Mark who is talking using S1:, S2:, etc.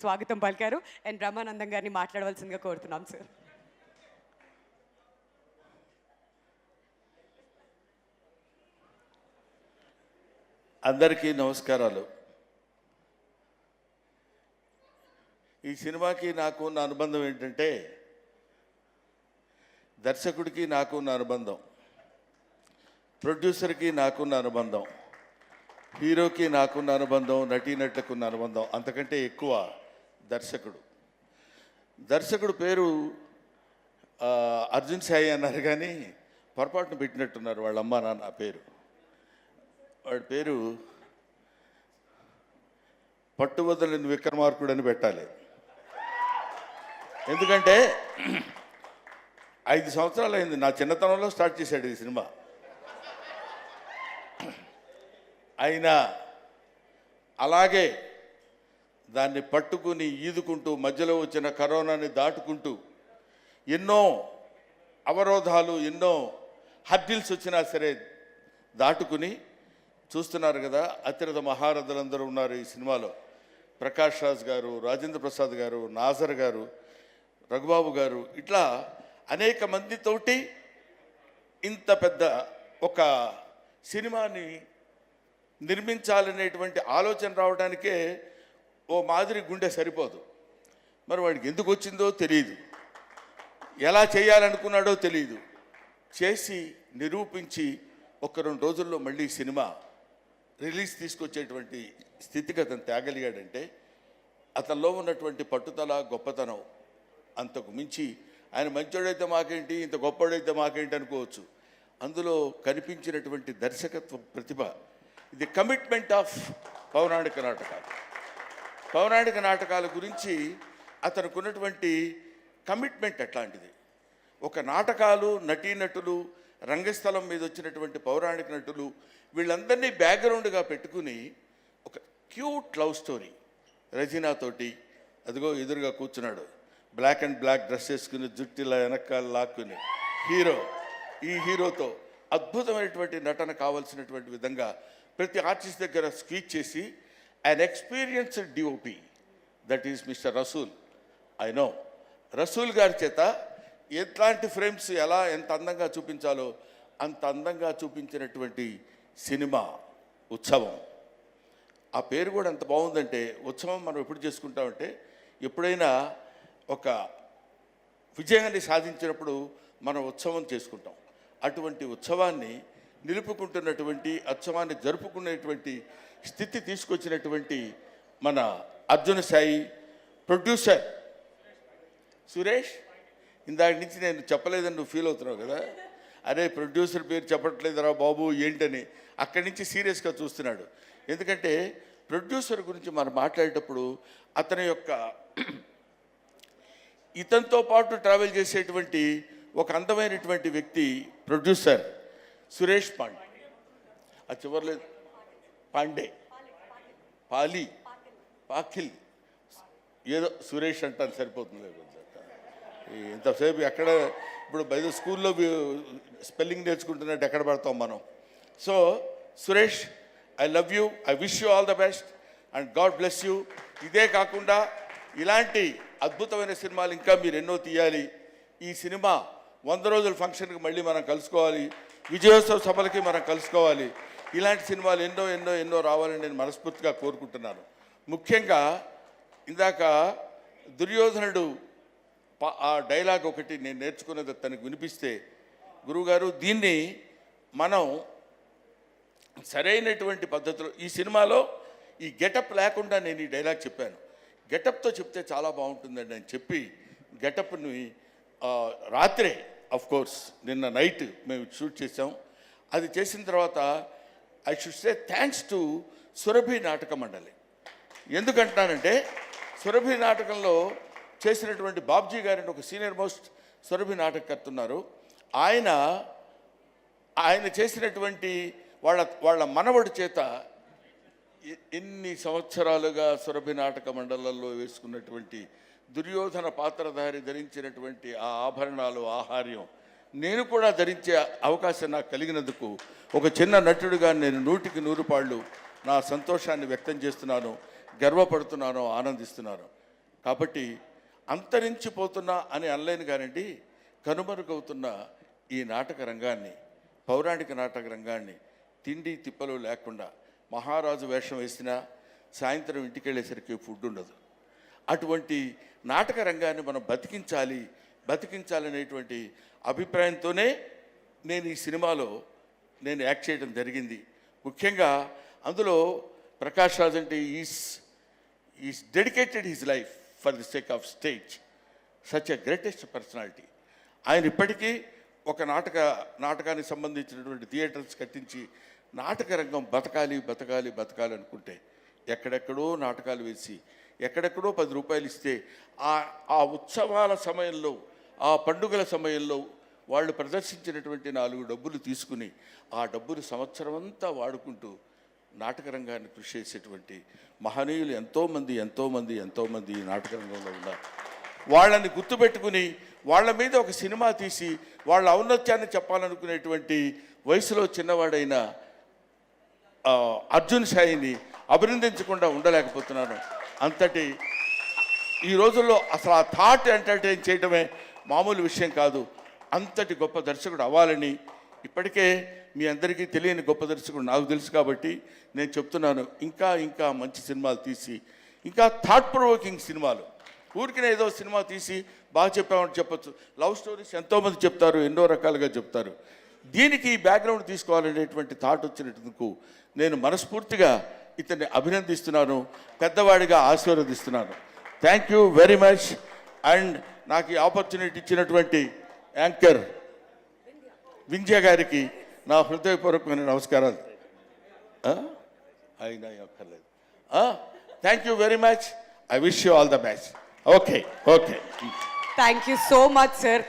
S1: స్వాగతం పలికారు. అండ్ బ్రహ్మానందం గారిని మాట్లాడవలసిందిగా కోరుతున్నాం సార్.
S2: అందరికీ నమస్కారాలు. ఈ సినిమాకి నాకు ఉన్న అనుబంధం ఏంటంటే, దర్శకుడికి నాకున్న అనుబంధం, ప్రొడ్యూసర్కి నాకున్న అనుబంధం, హీరోకి నాకున్న అనుబంధం, నటీనటులకున్న అనుబంధం, అంతకంటే ఎక్కువ దర్శకుడు పేరు అర్జున్ సాయి అన్నారు, కానీ పొరపాటును పెట్టినట్టున్నారు వాళ్ళ అమ్మ నాన్న పేరు. వాడి పేరు పట్టువదలని విక్రమార్కుడు అని పెట్టాలి. ఎందుకంటే 5 సంవత్సరాలు అయింది, నా చిన్నతనంలో స్టార్ట్ చేశాడు ఈ సినిమా. అయినా అలాగే దాన్ని పట్టుకుని ఈదుకుంటూ మధ్యలో వచ్చిన కరోనాని దాటుకుంటూ ఎన్నో అవరోధాలు, ఎన్నో హర్డిల్స్ వచ్చినా సరే దాటుకుని చూస్తున్నారు కదా. అతిరథ మహారథులందరూ ఉన్నారు ఈ సినిమాలో. ప్రకాష్ రాజ్ గారు, రాజేంద్ర ప్రసాద్ గారు, నాజర్ గారు, రఘుబాబు గారు, ఇట్లా అనేక మందితోటి ఇంత పెద్ద ఒక సినిమాని నిర్మించాలనేటువంటి ఆలోచన రావడానికే ఓ మాదిరి గుండె సరిపోదు. మరి వాడికి ఎందుకు వచ్చిందో తెలియదు, ఎలా చేయాలనుకున్నాడో తెలియదు. చేసి నిరూపించి 1-2 రోజుల్లో మళ్ళీ సినిమా రిలీజ్ తీసుకొచ్చేటువంటి స్థితిగతిని తేగలిగాడంటే అతనిలో ఉన్నటువంటి పట్టుదల, గొప్పతనం అంతకు మించి. ఆయన మంచోడైతే మాకేంటి, ఇంత గొప్పవాడైతే మాకేంటి అనుకోవచ్చు. అందులో కనిపించినటువంటి దర్శకత్వ ప్రతిభ, ఇది కమిట్మెంట్ ఆఫ్ పౌరాణిక నాటకాలు. పౌరాణిక నాటకాల గురించి అతనికి ఉన్నటువంటి కమిట్మెంట్ ఎట్లాంటిది. ఒక నాటకాలు, నటీనటులు, రంగస్థలం మీద వచ్చినటువంటి పౌరాణిక నటులు, వీళ్ళందరినీ బ్యాక్గ్రౌండ్గా పెట్టుకుని ఒక క్యూట్ లవ్ స్టోరీ రజీనాతోటి. అదిగో ఎదురుగా కూర్చున్నాడు, బ్లాక్ అండ్ బ్లాక్ డ్రెస్ వేసుకుని, జుట్టిలా వెనకాల లాక్కుని హీరో. ఈ హీరోతో అద్భుతమైనటువంటి నటన కావాల్సినటువంటి విధంగా ప్రతి ఆర్టిస్ట్ దగ్గర స్పీచ్ చేసి an experienced DOP, that is Mr. Rasool. I know Rasool గారి చేత ఎట్లాంటి ఫ్రేమ్స్ ఎలా ఎంత అందంగా చూపించాలో అంత అందంగా చూపించినటువంటి సినిమా ఉత్సవం. ఆ పేరు కూడా ఎంత బాగుందంటే, ఉత్సవం మనం ఎప్పుడు చేసుకుంటామంటే, ఎప్పుడైనా ఒక విజయాన్ని సాధించినప్పుడు మనం ఉత్సవం చేసుకుంటాం. అటువంటి ఉత్సవాన్ని నిలుపుకుంటున్నటువంటి, ఉత్సవాన్ని జరుపుకునేటువంటి స్థితి తీసుకొచ్చినటువంటి మన అర్జున్ సాయి, ప్రొడ్యూసర్ సురేష్. ఇందాక నుంచి నేను చెప్పలేదని నువ్వు ఫీల్ అవుతున్నావు కదా, అరే ప్రొడ్యూసర్ పేరు చెప్పట్లేదురా బాబు ఏంటని. అక్కడి నుంచి సీరియస్గా చూస్తున్నాడు. ఎందుకంటే ప్రొడ్యూసర్ గురించి మనం మాట్లాడేటప్పుడు అతని యొక్క ఇతనితో పాటు ట్రావెల్ చేసేటువంటి ఒక అందమైనటువంటి వ్యక్తి ప్రొడ్యూసర్ సురేష్ పాండే. ఆ చివరిలేదు పాండే, పాఖిల్ ఏదో సురేష్ అంటాను సరిపోతుంది. ఇంతసేపు ఎక్కడ ఇప్పుడు బయట స్కూల్లో స్పెల్లింగ్ నేర్చుకుంటున్నట్టు ఎక్కడ పడతాం మనం. So Suresh, I love you, I wish you all the best and God bless you. ఇదే కాకుండా ఇలాంటి అద్భుతమైన సినిమాలు ఇంకా మీరు ఎన్నో తీయాలి. ఈ సినిమా 100 రోజుల ఫంక్షన్కి మళ్ళీ మనం కలుసుకోవాలి, విజయోత్సవ సభలకి మనం కలుసుకోవాలి. ఇలాంటి సినిమాలు ఎన్నో ఎన్నో ఎన్నో రావాలని నేను మనస్ఫూర్తిగా కోరుకుంటున్నాను. ముఖ్యంగా ఇందాక దుర్యోధనుడు ఆ డైలాగ్ ఒకటి నేను నేర్చుకున్నది తనకు వినిపిస్తే, గురువుగారు దీన్ని మనం సరైనటువంటి పద్ధతిలో ఈ సినిమాలో ఈ గెటప్ లేకుండా నేను ఈ డైలాగ్ చెప్పాను. గెటప్తో చెప్తే చాలా బాగుంటుందండి అని చెప్పి గెటప్ని రాత్రే కోర్స్ నిన్న నైట్ మేము షూట్ చేసాం. అది చేసిన తర్వాత I should say thanks to Surabhi నాటక మండలి. ఎందుకంటున్నానంటే, సురభి నాటకంలో చేసినటువంటి బాబ్జీ గారిని ఒక సీనియర్ మోస్ట్ సురభి నాటకకర్త ఉన్నారు. ఆయన చేసినటువంటి వాళ్ళ మనవడి చేత ఎన్ని సంవత్సరాలుగా సురభి నాటక మండలంలో వేసుకున్నటువంటి దుర్యోధన పాత్రధారి ధరించినటువంటి ఆ ఆభరణాలు, ఆహార్యం నేను కూడా ధరించే అవకాశం నాకు కలిగినందుకు ఒక చిన్న నటుడిగా నేను 100కి 100 పాళ్ళు నా సంతోషాన్ని వ్యక్తం చేస్తున్నాను, గర్వపడుతున్నాను, ఆనందిస్తున్నాను. కాబట్టి అంతరించిపోతున్నా అని అనలేను కానండి, కనుమరుగవుతున్న ఈ నాటక రంగాన్ని, పౌరాణిక నాటక రంగాన్ని తిండి తిప్పలు లేకుండా మహారాజు వేషం వేసినా సాయంత్రం ఇంటికి వెళ్ళేసరికి ఫుడ్ ఉండదు. అటువంటి నాటక రంగాన్ని మనం బతికించాలనేటువంటి అభిప్రాయంతోనే నేను ఈ సినిమాలో యాక్ట్ చేయడం జరిగింది. ముఖ్యంగా అందులో ప్రకాష్ రాజ్ అంటే is dedicated his life for the sake of stage, such a greatest personality. ఆయన ఇప్పటికీ ఒక నాటకానికి సంబంధించినటువంటి థియేటర్స్ కట్టించి నాటక రంగం బతకాలి అనుకుంటే ఎక్కడెక్కడో నాటకాలు వేసి ఎక్కడెక్కడో 10 రూపాయలు ఇస్తే ఆ ఉత్సవాల సమయంలో, ఆ పండుగల సమయంలో వాళ్ళు ప్రదర్శించినటువంటి 4 డబ్బులు తీసుకుని ఆ డబ్బులు సంవత్సరం అంతా వాడుకుంటూ నాటక రంగాన్ని కృషి చేసేటువంటి మహనీయులు ఎంతోమంది ఈ నాటక రంగంలో ఉన్నారు. వాళ్ళని గుర్తుపెట్టుకుని వాళ్ళ మీద ఒక సినిమా తీసి వాళ్ళ ఔన్నత్యాన్ని చెప్పాలనుకునేటువంటి వయసులో చిన్నవాడైన అర్జున్ సాయిని అభినందించకుండా ఉండలేకపోతున్నాను. అంతటి ఈ రోజుల్లో అసలు ఆ థాట్ ఎంటర్టైన్ చేయడమే మామూలు విషయం కాదు. అంతటి గొప్ప దర్శకుడు అవ్వాలని, ఇప్పటికే మీ అందరికీ తెలియని గొప్ప దర్శకుడు నాకు తెలుసు కాబట్టి నేను చెప్తున్నాను, ఇంకా మంచి సినిమాలు తీసి, ఇంకా థాట్ ప్రొవోకింగ్ సినిమాలు, ఊరికినే ఏదో సినిమా తీసి బాగా చెప్పామని చెప్పచ్చు. లవ్ స్టోరీస్ ఎంతోమంది చెప్తారు, ఎన్నో రకాలుగా చెప్తారు. దీనికి బ్యాక్గ్రౌండ్ తీసుకోవాలనేటువంటి థాట్ వచ్చినందుకు నేను మనస్ఫూర్తిగా ఇతన్ని అభినందిస్తున్నాను, పెద్దవాడిగా ఆశీర్వదిస్తున్నాను. Thank you very much. And నాకు ఈ ఆపర్చునిటీ ఇచ్చినటువంటి యాంకర్ వింధ్య గారికి నా హృదయపూర్వకమైన నమస్కారాలు. అయినా అక్కర్లేదు. Thank you very much. I wish you all the best. Okay.
S1: Thank you so much sir.